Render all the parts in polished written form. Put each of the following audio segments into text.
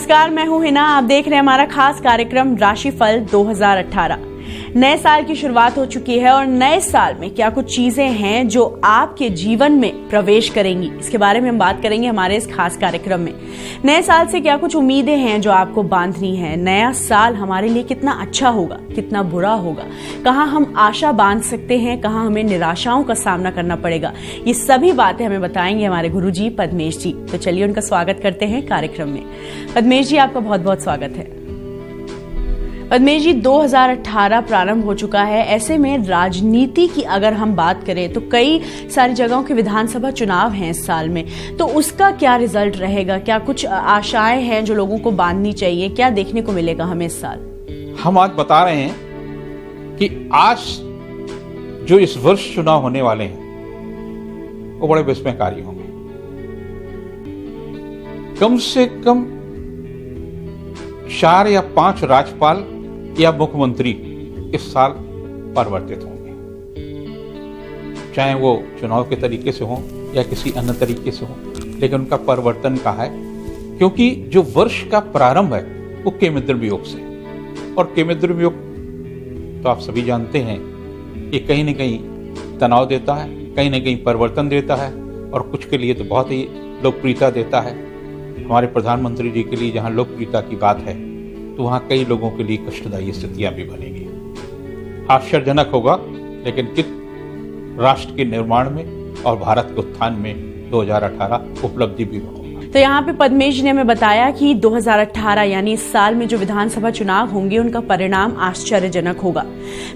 नमस्कार, मैं हूं हिना। आप देख रहे हैं हमारा खास कार्यक्रम राशिफल 2018। नए साल की शुरुआत हो चुकी है और नए साल में क्या कुछ चीजें हैं जो आपके जीवन में प्रवेश करेंगी, इसके बारे में हम बात करेंगे हमारे इस खास कार्यक्रम में। नए साल से क्या कुछ उम्मीदें हैं जो आपको बांधनी है, नया साल हमारे लिए कितना अच्छा होगा, कितना बुरा होगा, कहाँ हम आशा बांध सकते हैं, कहाँ हमें निराशाओं का सामना करना पड़ेगा, ये सभी बातें हमें बताएंगे हमारे गुरुजी पद्मेश जी। तो चलिए उनका स्वागत करते हैं कार्यक्रम में। पद्मेश जी, आपका बहुत बहुत स्वागत है। पद्मेश जी, 2018 प्रारंभ हो चुका है। ऐसे में राजनीति की अगर हम बात करें तो कई सारी जगहों के विधानसभा चुनाव हैं इस साल में, तो उसका क्या रिजल्ट रहेगा? क्या कुछ आशाएं हैं जो लोगों को बांधनी चाहिए? क्या देखने को मिलेगा हमें इस साल? हम आज बता रहे हैं कि आज जो इस वर्ष चुनाव होने वाले हैं वो बड़े विस्मयकारी होंगे। कम से कम 4 या 5 राज्यपाल या मुख्यमंत्री इस साल परिवर्तित होंगे, चाहे वो चुनाव के तरीके से हो या किसी अन्य तरीके से हो, लेकिन उनका परिवर्तन का है क्योंकि जो वर्ष का प्रारंभ है वो केमिद्रम योग से, और केमिद्रम योग तो आप सभी जानते हैं कि कहीं न कहीं तनाव देता है, कहीं न कहीं परिवर्तन देता है, और कुछ के लिए तो बहुत ही लोकप्रियता देता है। हमारे प्रधानमंत्री जी के लिए जहां लोकप्रियता की बात है तो वहां कई लोगों के लिए कष्टदायी स्थितियां भी बनेगी। आश्चर्यजनक होगा, लेकिन किस राष्ट्र के निर्माण में और भारत के उत्थान में 2018 उपलब्धि भी होगा। तो यहाँ पे पद्मेश जी ने हमें बताया कि 2018 यानी इस साल में जो विधानसभा चुनाव होंगे उनका परिणाम आश्चर्यजनक होगा।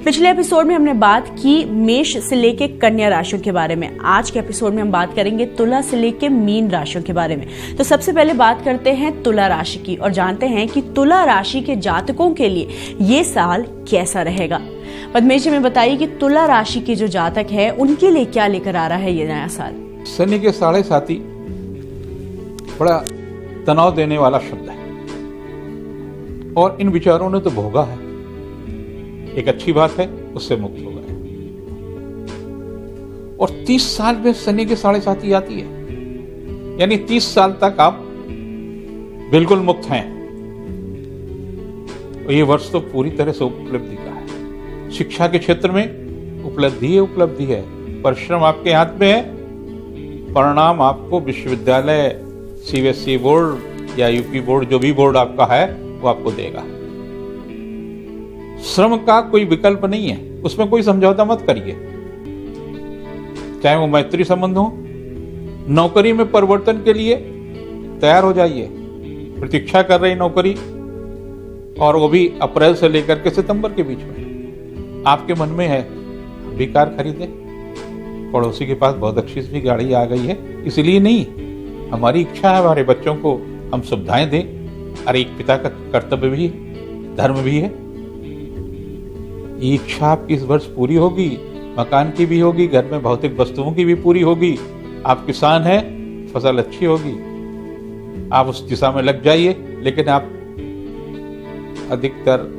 पिछले एपिसोड में हमने बात की मेष से लेके कन्या राशियों के बारे में। आज के एपिसोड में हम बात करेंगे तुला से लेके मीन राशियों के बारे में। तो सबसे पहले बात करते हैं तुला राशि की और जानते हैं कि तुला राशि के जातकों के लिए ये साल कैसा रहेगा। पद्मेश जी, हमें बताइए कि तुला राशि के जो जातक है उनके लिए क्या लेकर आ रहा है ये नया साल? शनि के साढ़े साथी बड़ा तनाव देने वाला शब्द है, और इन विचारों ने तो भोगा है। एक अच्छी बात है, उससे मुक्त हो गए। और 30 साल में शनि के साढ़े साथी आती है, यानी 30 साल तक आप बिल्कुल मुक्त हैं। ये वर्ष तो पूरी तरह से उपलब्धि का है। शिक्षा के क्षेत्र में उपलब्धि है। परिश्रम आपके हाथ में है, परिणाम आपको विश्वविद्यालय, सीबीएसई बोर्ड या यूपी बोर्ड, जो भी बोर्ड आपका है, वो आपको देगा। श्रम का कोई विकल्प नहीं है, उसमें कोई समझौता मत करिए, चाहे वो मैत्री संबंध हो। नौकरी में परिवर्तन के लिए तैयार हो जाइए। प्रतीक्षा कर रही नौकरी, और वो भी अप्रैल से लेकर के सितंबर के बीच में आपके मन में है भी कार खरीदे। पड़ोसी के पास बहुत अच्छी सी गाड़ी आ गई है, इसलिए नहीं, हमारी इच्छा है हमारे बच्चों को हम सुविधाएं दें। अरे एक पिता का कर्तव्य भी है, धर्म भी है। ये इच्छा आपकी इस वर्ष पूरी होगी, मकान की भी होगी, घर में भौतिक वस्तुओं की भी पूरी होगी। आप किसान हैं, फसल अच्छी होगी, आप उस दिशा में लग जाइए। लेकिन आप अधिकतर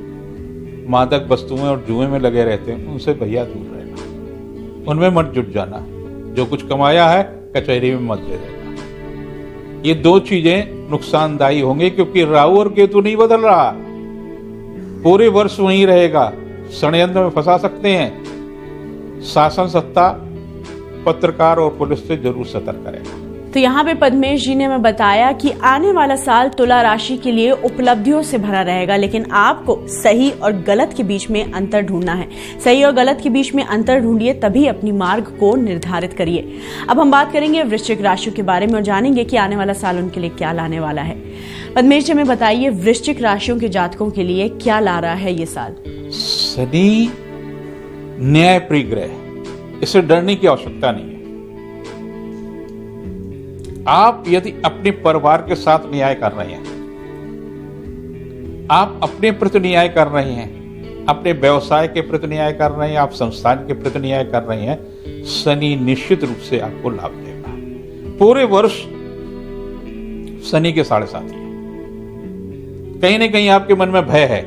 मादक वस्तुएं और जुए में लगे रहते हैं, उनसे भैया दूर रहना, उनमें मत जुट जाना। जो कुछ कमाया है कचहरी में मत दे देना। ये 2 चीजें नुकसानदायी होंगे, क्योंकि राहु और केतु नहीं बदल रहा, पूरे वर्ष वहीं रहेगा। षड्यंत्र में फंसा सकते हैं। शासन सत्ता, पत्रकार और पुलिस से जरूर सतर्क करेगा। तो यहाँ पे पद्मेश जी ने हमें बताया कि आने वाला साल तुला राशि के लिए उपलब्धियों से भरा रहेगा, लेकिन आपको सही और गलत के बीच में अंतर ढूंढना है। सही और गलत के बीच में अंतर ढूंढिए, तभी अपनी मार्ग को निर्धारित करिए। अब हम बात करेंगे वृश्चिक राशि के बारे में और जानेंगे कि आने वाला साल उनके लिए क्या लाने वाला है। पद्मेश जी, हमें बताइए वृश्चिक राशियों के जातकों के लिए क्या ला रहा है ये साल? शनि न्याय प्रिय ग्रह, इससे डरने की आवश्यकता नहीं है। आप यदि अपने परिवार के साथ न्याय कर रहे हैं, आप अपने प्रति न्याय कर रहे हैं, अपने व्यवसाय के प्रति न्याय कर रहे हैं, आप संस्थान के प्रति न्याय कर रहे हैं, शनि निश्चित रूप से आपको लाभ देगा। पूरे वर्ष शनि के साढ़े साथी है। कहीं ना कहीं आपके मन में भय है,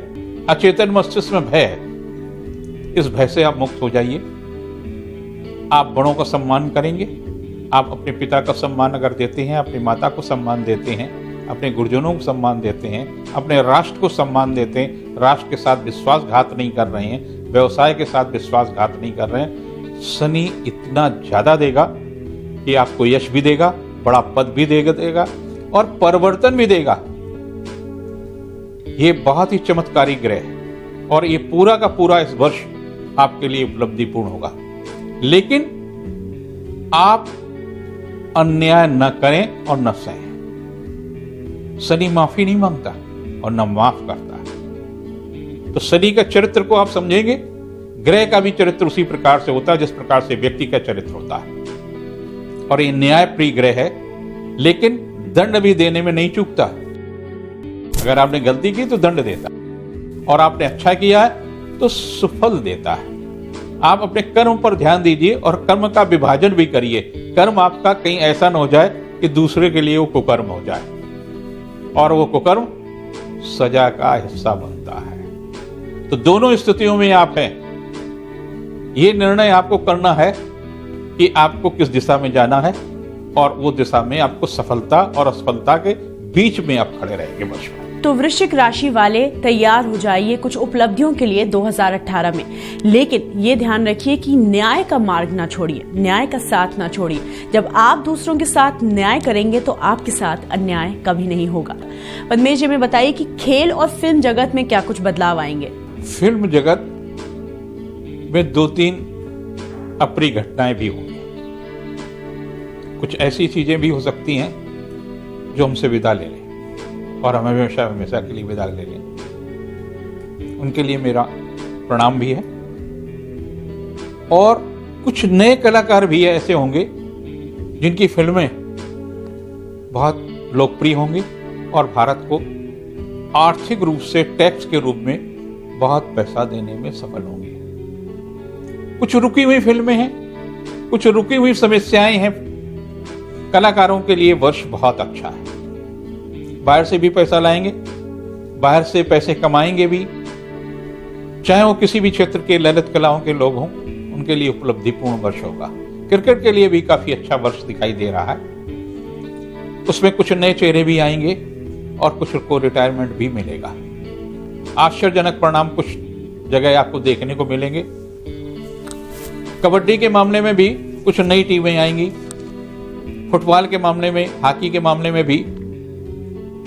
अचेतन मस्तिष्क में भय है। इस भय से आप मुक्त हो जाइए। आप बड़ों का सम्मान करेंगे, आप अपने पिता का सम्मान अगर देते हैं, अपनी माता को सम्मान देते हैं, अपने गुरुजनों को सम्मान देते हैं, अपने राष्ट्र को सम्मान देते हैं, राष्ट्र के साथ विश्वासघात नहीं कर रहे हैं, व्यवसाय के साथ विश्वासघात नहीं कर रहे हैं, शनि इतना ज्यादा देगा कि आपको यश भी देगा, बड़ा पद भी देगा और परिवर्तन भी देगा। ये बहुत ही चमत्कारी ग्रह है और ये पूरा का पूरा इस वर्ष आपके लिए उपलब्धिपूर्ण होगा। लेकिन आप अन्याय न करें और न सहें। शनि माफी नहीं मांगता और न माफ करता है। तो शनि का चरित्र को आप समझेंगे, ग्रह का भी चरित्र उसी प्रकार से होता है जिस प्रकार से व्यक्ति का चरित्र होता है। और ये न्याय प्रिय ग्रह है, लेकिन दंड भी देने में नहीं चूकता। अगर आपने गलती की तो दंड देता और आपने अच्छा किया है तो सुफल देता है। आप अपने कर्म पर ध्यान दीजिए और कर्म का विभाजन भी करिए। कर्म आपका कहीं ऐसा न हो जाए कि दूसरे के लिए वो कुकर्म हो जाए और वो कुकर्म सजा का हिस्सा बनता है। तो दोनों स्थितियों में आप हैं। ये निर्णय आपको करना है कि आपको किस दिशा में जाना है और वो दिशा में आपको सफलता और असफलता के बीच में आप खड़े रहेंगे वर्ष में। तो वृश्चिक राशि वाले तैयार हो जाइए कुछ उपलब्धियों के लिए 2018 में। लेकिन ये ध्यान रखिए कि न्याय का मार्ग ना छोड़िए, न्याय का साथ ना छोड़िए। जब आप दूसरों के साथ न्याय करेंगे तो आपके साथ अन्याय कभी नहीं होगा। पद्मेश जी में बताइए कि खेल और फिल्म जगत में क्या कुछ बदलाव आएंगे। फिल्म जगत में 2-3 अप्रिय घटनाएं भी होंगी। कुछ ऐसी चीजें भी हो सकती हैं जो हमसे विदा ले लें और हमें हमेशा के लिए विदा ले लें। उनके लिए मेरा प्रणाम भी है। और कुछ नए कलाकार भी ऐसे होंगे जिनकी फिल्में बहुत लोकप्रिय होंगी और भारत को आर्थिक रूप से टैक्स के रूप में बहुत पैसा देने में सफल होंगी। कुछ रुकी हुई फिल्में हैं, कुछ रुकी हुई समस्याएं हैं। कलाकारों के लिए वर्ष बहुत अच्छा है। बाहर से भी पैसा लाएंगे, बाहर से पैसे कमाएंगे भी, चाहे वो किसी भी क्षेत्र के ललित कलाओं के लोग हों, उनके लिए उपलब्धिपूर्ण वर्ष होगा। क्रिकेट के लिए भी काफी अच्छा वर्ष दिखाई दे रहा है। उसमें कुछ नए चेहरे भी आएंगे और कुछ को रिटायरमेंट भी मिलेगा। आश्चर्यजनक परिणाम कुछ जगह आपको देखने को मिलेंगे। कबड्डी के मामले में भी कुछ नई टीमें आएंगी। फुटबॉल के मामले में, हॉकी के मामले में भी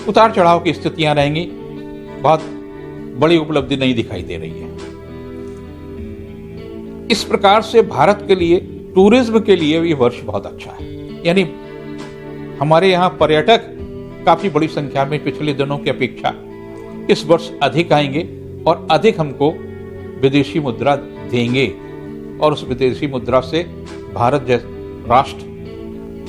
उतार चढ़ाव की स्थितियां रहेंगी। बहुत बड़ी उपलब्धि नहीं दिखाई दे रही है। इस प्रकार से भारत के लिए, टूरिज्म के लिए ये वर्ष बहुत अच्छा है। यानी हमारे यहां पर्यटक काफी बड़ी संख्या में पिछले दिनों की अपेक्षा इस वर्ष अधिक आएंगे और अधिक हमको विदेशी मुद्रा देंगे और उस विदेशी मुद्रा से भारत जैसे राष्ट्र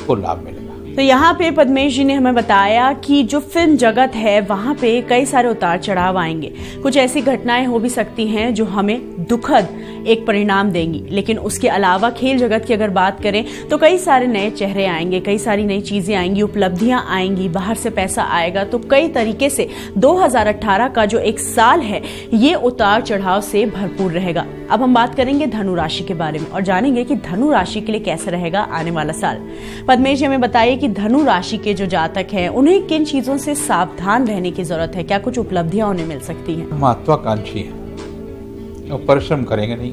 को लाभ मिलेगा। तो यहाँ पे पद्मेश जी ने हमें बताया कि जो फिल्म जगत है वहां पे कई सारे उतार चढ़ाव आएंगे। कुछ ऐसी घटनाएं हो भी सकती हैं जो हमें दुखद एक परिणाम देंगी। लेकिन उसके अलावा खेल जगत की अगर बात करें तो कई सारे नए चेहरे आएंगे, कई सारी नई चीजें आएंगी, उपलब्धियां आएंगी, बाहर से पैसा आएगा। तो कई तरीके से 2018 का जो एक साल है ये उतार चढ़ाव से भरपूर रहेगा। अब हम बात करेंगे धनु राशि के बारे में और जानेंगे कि धनु राशि के लिए कैसा रहेगा आने वाला साल। पद्मेश जी हमें बताइए कि धनु राशि के जो जातक हैं उन्हें किन चीजों से सावधान रहने की जरूरत है, क्या कुछ उपलब्धियां उन्हें मिल सकती हैं। महत्वाकांक्षी है और परिश्रम करेंगे नहीं,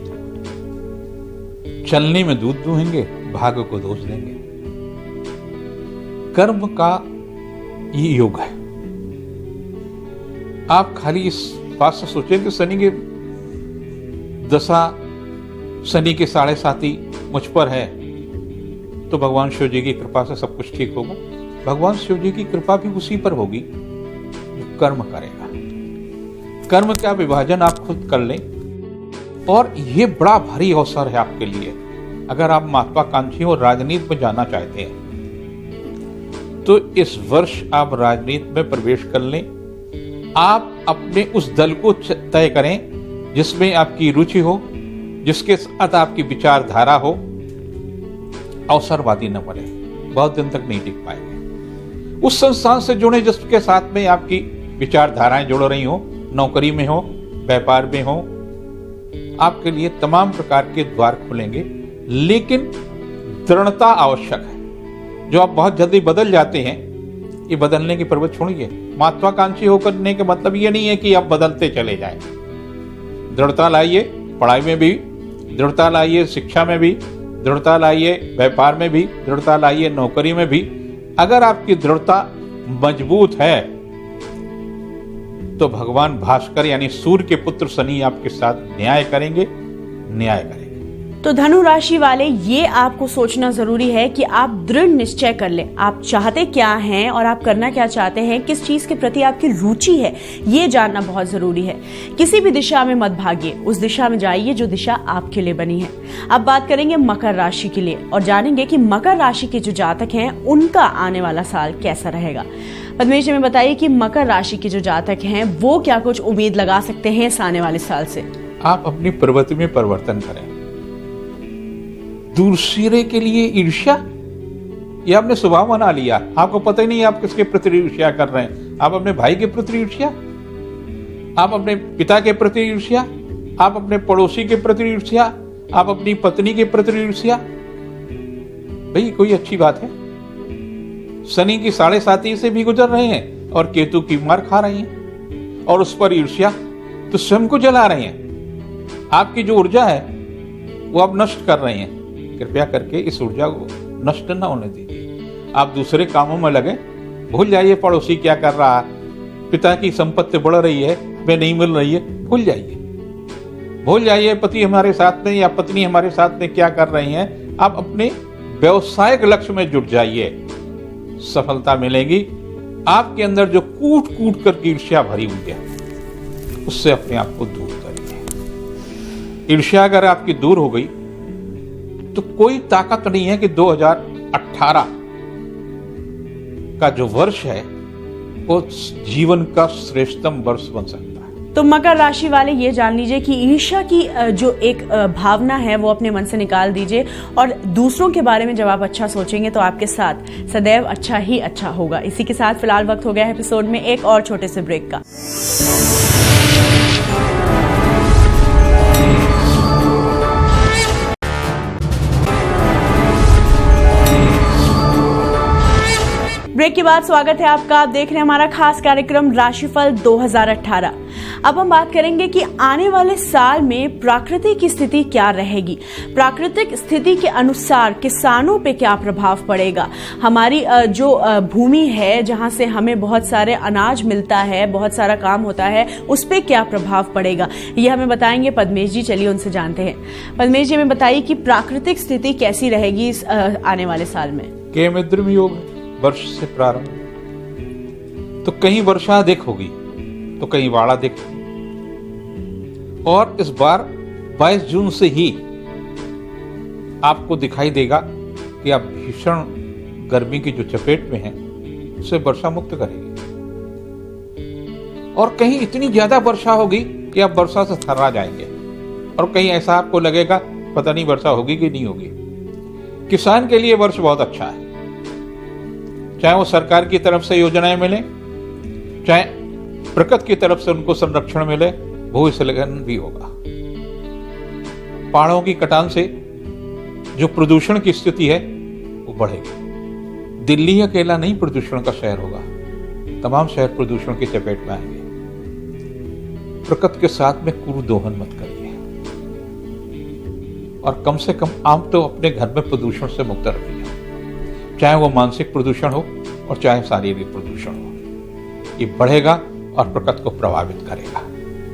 चलने में दूध दूहेंगे, भाग्य को दोष देंगे। कर्म का ये योग है। आप खाली इस बात से सोचें कि शनि की दशा, शनि के 7.5 मुझ पर है तो भगवान शिव जी की कृपा से सब कुछ ठीक होगा। भगवान शिव जी की कृपा भी उसी पर होगी जो कर्म करेगा। कर्म का विभाजन आप खुद कर लें और ये बड़ा भारी अवसर है आपके लिए। अगर आप महत्वाकांक्षी और राजनीति में जाना चाहते हैं तो इस वर्ष आप राजनीति में प्रवेश कर लें। आप अपने उस दल को तय करें जिसमें आपकी रुचि हो, जिसके साथ आपकी विचारधारा हो। अवसरवादी न बने, बहुत दिन तक नहीं टिक पाएंगे। उस संस्थान से जुड़े जिसके साथ में आपकी विचारधाराएं जुड़ रही हो, नौकरी में हो, व्यापार में हो, आपके लिए तमाम प्रकार के द्वार खुलेंगे। लेकिन दृढ़ता आवश्यक है। जो आप बहुत जल्दी बदल जाते हैं ये बदलने की प्रवृत्ति छोड़िए। महत्वाकांक्षी होकर के मतलब ये नहीं है कि आप बदलते चले जाएं। दृढ़ता लाइए, पढ़ाई में भी दृढ़ता लाइए, शिक्षा में भी दृढ़ता लाइए, व्यापार में भी दृढ़ता लाइए, नौकरी में भी। अगर आपकी दृढ़ता मजबूत है तो भगवान भास्कर यानी सूर्य के पुत्र शनि आपके साथ न्याय करेंगे। तो धनु राशि वाले, ये आपको सोचना जरूरी है कि आप दृढ़ निश्चय कर लें, आप चाहते क्या हैं और आप करना क्या चाहते हैं, किस चीज के प्रति आपकी रुचि है, ये जानना बहुत जरूरी है। किसी भी दिशा में मत भागिए, उस दिशा में जाइए जो दिशा आपके लिए बनी है। अब बात करेंगे मकर राशि के लिए और जानेंगे कि मकर राशि के जो जातक हैं उनका आने वाला साल कैसा रहेगा। पद्मेश जी, में बताइए कि मकर राशि के जो जातक हैं वो क्या कुछ उम्मीद लगा सकते हैं इस आने वाले साल से। आप अपनी प्रवृत्ति में परिवर्तन करें। दूसरे के लिए ईर्ष्या, ये आपने स्वभाव बना लिया, आपको पता ही नहीं आप किसके प्रति ईर्ष्या कर रहे हैं। आप अपने भाई के प्रति ईर्ष्या, आप अपने पिता के प्रति ईर्ष्या, आप अपने पड़ोसी के प्रति ईर्ष्या, आप अपनी पत्नी के प्रति ईर्ष्या। भाई कोई अच्छी बात है? शनि की 7.5 से भी गुजर रहे हैं और केतु की मार खा रहे हैं और उस पर ईर्ष्या, तो स्वयं को जला रहे हैं। आपकी जो ऊर्जा है वो आप नष्ट कर रहे हैं। कृपया करके इस ऊर्जा को नष्ट न होने दीजिए। आप दूसरे कामों में लगे, भूल जाइए पड़ोसी क्या कर रहा है, पिता की संपत्ति बढ़ रही है, हमें नहीं मिल रही है, भूल जाइए पति हमारे साथ में या पत्नी हमारे साथ में क्या कर रही हैं। आप अपने व्यवसायिक लक्ष्य में जुट जाइए, सफलता मिलेगी। आपके अंदर जो कूट कूट कर ईर्ष्या भरी हुई है उससे अपने आप को दूर करिए। ईर्ष्या अगर आपकी दूर हो गई तो कोई ताकत नहीं है कि 2018 का जो वर्ष है वो जीवन का श्रेष्ठतम वर्ष बन सकता है। तो मकर राशि वाले ये जान लीजिए कि ईर्ष्या की जो एक भावना है वो अपने मन से निकाल दीजिए और दूसरों के बारे में जब आप अच्छा सोचेंगे तो आपके साथ सदैव अच्छा ही अच्छा होगा। इसी के साथ फिलहाल वक्त हो गया है एपिसोड में एक और छोटे से ब्रेक का। ब्रेक के बाद स्वागत है आपका। आप देख रहे हैं हमारा खास कार्यक्रम राशिफल 2018। अब हम बात करेंगे कि आने वाले साल में प्राकृतिक की स्थिति क्या रहेगी, प्राकृतिक स्थिति के अनुसार किसानों पे क्या प्रभाव पड़ेगा, हमारी जो भूमि है जहां से हमें बहुत सारे अनाज मिलता है, बहुत सारा काम होता है, उस पे क्या प्रभाव पड़ेगा, ये हमें बताएंगे पद्मेश जी। चलिए उनसे जानते हैं। पद्मेश जी, हमें बताइए कि प्राकृतिक स्थिति कैसी रहेगी इस आने वाले साल में। केमिद्रम योग वर्ष से प्रारंभ, तो कहीं वर्षा अधिक होगी तो कहीं बाढ़ अधिक, और इस बार 22 जून से ही आपको दिखाई देगा कि आप भीषण गर्मी की जो चपेट में हैं उसे वर्षा मुक्त करेगी, और कहीं इतनी ज्यादा वर्षा होगी कि आप वर्षा से थर्रा जाएंगे, और कहीं ऐसा आपको लगेगा पता नहीं वर्षा होगी कि नहीं होगी। किसान के लिए वर्ष बहुत अच्छा है, चाहे वो सरकार की तरफ से योजनाएं मिले, चाहे प्रकृति की तरफ से उनको संरक्षण मिले, भूस्खलन भी होगा। पहाड़ों की कटान से जो प्रदूषण की स्थिति है वो बढ़ेगी। दिल्ली अकेला नहीं प्रदूषण का शहर होगा, तमाम शहर प्रदूषण की चपेट में आएंगे। प्रकृति के साथ में कूड़ दोहन मत करिए, और कम से कम आप तो अपने घर में प्रदूषण से मुक्त रखिए, चाहे वो मानसिक प्रदूषण हो और चाहे शारीरिक प्रदूषण हो। ये बढ़ेगा और प्रकृति को प्रभावित करेगा।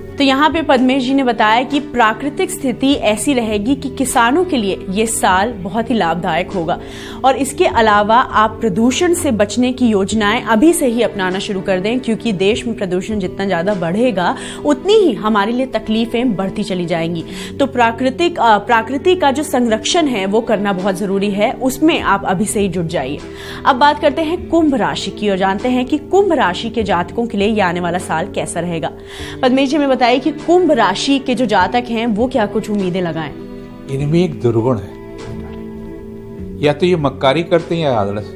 तो यहाँ पे पद्मेश जी ने बताया कि प्राकृतिक स्थिति ऐसी रहेगी कि किसानों के लिए ये साल बहुत ही लाभदायक होगा, और इसके अलावा आप प्रदूषण से बचने की योजनाएं अभी से ही अपनाना शुरू कर दें, क्योंकि देश में प्रदूषण जितना ज्यादा बढ़ेगा उतनी ही हमारे लिए तकलीफें बढ़ती चली जाएंगी। तो प्रकृति का जो संरक्षण है वो करना बहुत जरूरी है, उसमें आप अभी से ही जुट जाइए। अब बात करते हैं कुंभ राशि की और जानते हैं कि कुंभ राशि के जातकों के लिए ये आने वाला साल कैसा रहेगा। पद्मेश जी में बताइए कि कुंभ राशि के जो जातक हैं वो क्या कुछ उम्मीदें लगाएं। इनमें एक दुर्गुण है, या तो ये मक्कारी करते हैं या आलस।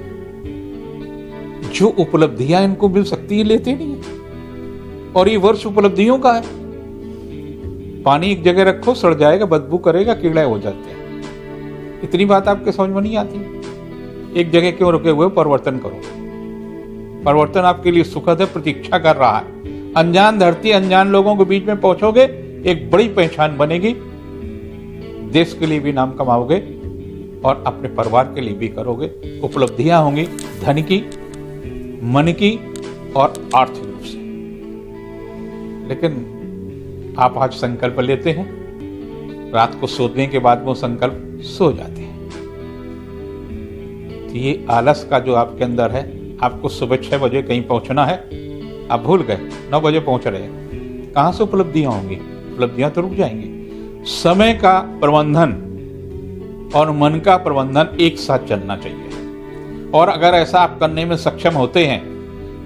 जो उपलब्धियां इनको मिल सकती है लेते नहीं है, और ये वर्ष उपलब्धियों का है। पानी एक जगह रखो सड़ जाएगा, बदबू करेगा, कीड़े हो जाते हैं। इतनी बात आपके समझ में नहीं आती। एक जगह क्यों रुके हुए, परिवर्तन करो। परिवर्तन आपके लिए सुखद है, प्रतीक्षा कर रहा है। अनजान धरती, अनजान लोगों के बीच में पहुंचोगे, एक बड़ी पहचान बनेगी, देश के लिए भी नाम कमाओगे और अपने परिवार के लिए भी करोगे। उपलब्धियां होंगी धन की, मन की और आर्थिक रूप से। लेकिन आप आज संकल्प लेते हैं, रात को सोने के बाद वो संकल्प सो जाते हैं। तो ये आलस का जो आपके अंदर है, आपको सुबह 6 बजे कहीं पहुंचना है, आप भूल गए, 9 बजे पहुंच रहे हैं, कहां से उपलब्धियां होंगी? उपलब्धियां तो रुक जाएंगी। समय का प्रबंधन और मन का प्रबंधन एक साथ चलना चाहिए। और अगर ऐसा आप करने में सक्षम होते हैं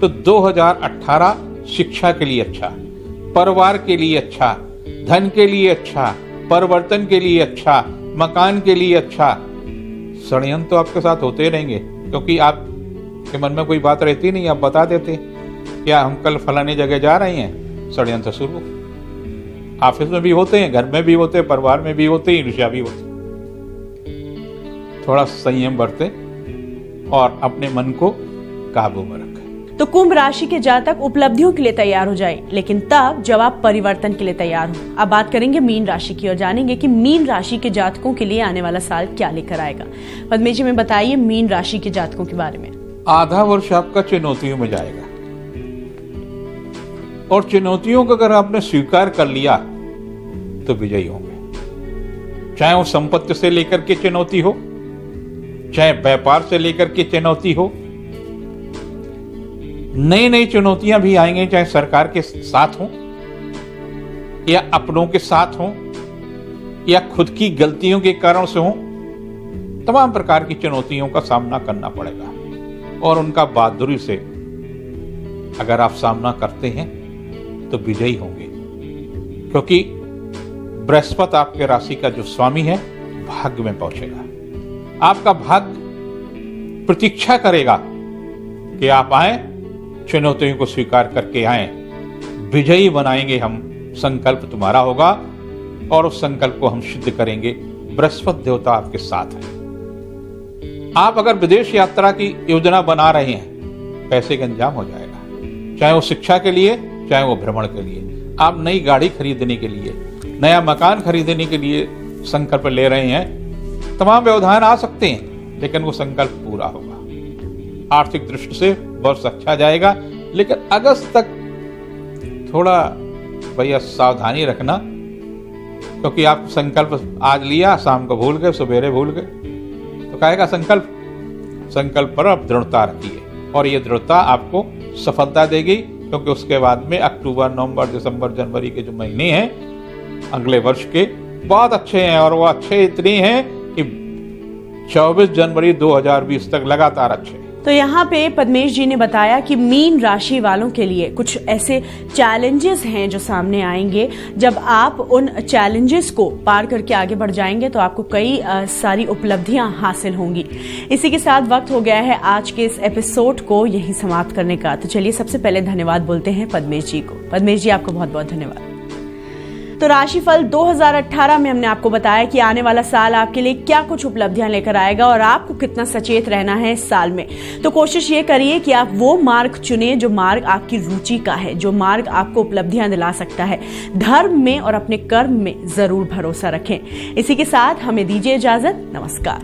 तो 2018 शिक्षा के लिए अच्छा, परिवार के लिए अच्छा, धन के लिए अच्छा, परिवर्तन के लिए अच्छा, मकान के लिए अच्छा। षड्यंत्र तो आपके साथ होते रहेंगे, क्योंकि आपके मन में कोई बात रहती नहीं, आप बता देते क्या हम कल फलानी जगह जा रहे हैं, षड्यंत्र शुरू। ऑफिस में भी होते हैं, घर में भी होते हैं, परिवार में भी होते हैं, ईर्ष्या भी होती। थोड़ा संयम बरतें और अपने मन को काबू में रखें। तो कुंभ राशि के जातक उपलब्धियों के लिए तैयार हो जाएं, लेकिन तब जब आप परिवर्तन के लिए तैयार हो। अब बात करेंगे मीन राशि की और जानेंगे कि मीन राशि के जातकों के लिए आने वाला साल क्या लेकर आएगा। पद्मेश जी में बताइए मीन राशि के जातकों के बारे में। आधा वर्ष आपका चुनौतियों में जाएगा और चुनौतियों को अगर आपने स्वीकार कर लिया तो विजयी होंगे। चाहे वो संपत्ति से लेकर के चुनौती हो, चाहे व्यापार से लेकर के चुनौती हो, नई नई चुनौतियां भी आएंगी, चाहे सरकार के साथ हो या अपनों के साथ हो या खुद की गलतियों के कारण से हो। तमाम प्रकार की चुनौतियों का सामना करना पड़ेगा और उनका बहादुरी से अगर आप सामना करते हैं तो विजयी होंगे, क्योंकि बृहस्पति आपके राशि का जो स्वामी है भाग्य में पहुंचेगा। आपका भाग्य प्रतीक्षा करेगा कि आप आए, चुनौतियों को स्वीकार करके आए, विजयी बनाएंगे हम। संकल्प तुम्हारा होगा और उस संकल्प को हम सिद्ध करेंगे। बृहस्पति देवता आपके साथ है। आप अगर विदेश यात्रा की योजना बना रहे हैं, पैसे का इंतजाम हो जाएगा, चाहे वो शिक्षा के लिए, चाहे वो भ्रमण के लिए। आप नई गाड़ी खरीदने के लिए, नया मकान खरीदने के लिए संकल्प ले रहे हैं, तमाम व्यवधान आ सकते हैं, लेकिन वो संकल्प पूरा होगा। आर्थिक दृष्टि से वर्ष अच्छा जाएगा, लेकिन अगस्त तक थोड़ा भैया सावधानी रखना, क्योंकि आप संकल्प आज लिया, शाम को भूल गए, सवेरे भूल गए, तो कहेगा संकल्प पर आप दृढ़ता रखिए और ये दृढ़ता आपको सफलता देगी। क्योंकि उसके बाद में अक्टूबर, नवंबर, दिसंबर, जनवरी के जो महीने हैं अगले वर्ष के बहुत अच्छे हैं, और वो अच्छे इतने हैं कि 24 जनवरी 2020 तक लगातार अच्छे। तो यहाँ पे पद्मेश जी ने बताया कि मीन राशि वालों के लिए कुछ ऐसे चैलेंजेस हैं जो सामने आएंगे। जब आप उन चैलेंजेस को पार करके आगे बढ़ जाएंगे तो आपको कई सारी उपलब्धियां हासिल होंगी। इसी के साथ वक्त हो गया है आज के इस एपिसोड को यहीं समाप्त करने का। तो चलिए सबसे पहले धन्यवाद बोलते हैं पद्मेश जी को। पद्मेश जी आपको बहुत बहुत धन्यवाद। तो राशिफल 2018 में हमने आपको बताया कि आने वाला साल आपके लिए क्या कुछ उपलब्धियां लेकर आएगा और आपको कितना सचेत रहना है इस साल में। तो कोशिश ये करिए कि आप वो मार्ग चुने जो मार्ग आपकी रुचि का है, जो मार्ग आपको उपलब्धियां दिला सकता है। धर्म में और अपने कर्म में जरूर भरोसा रखें। इसी के साथ हमें दीजिए इजाजत। नमस्कार।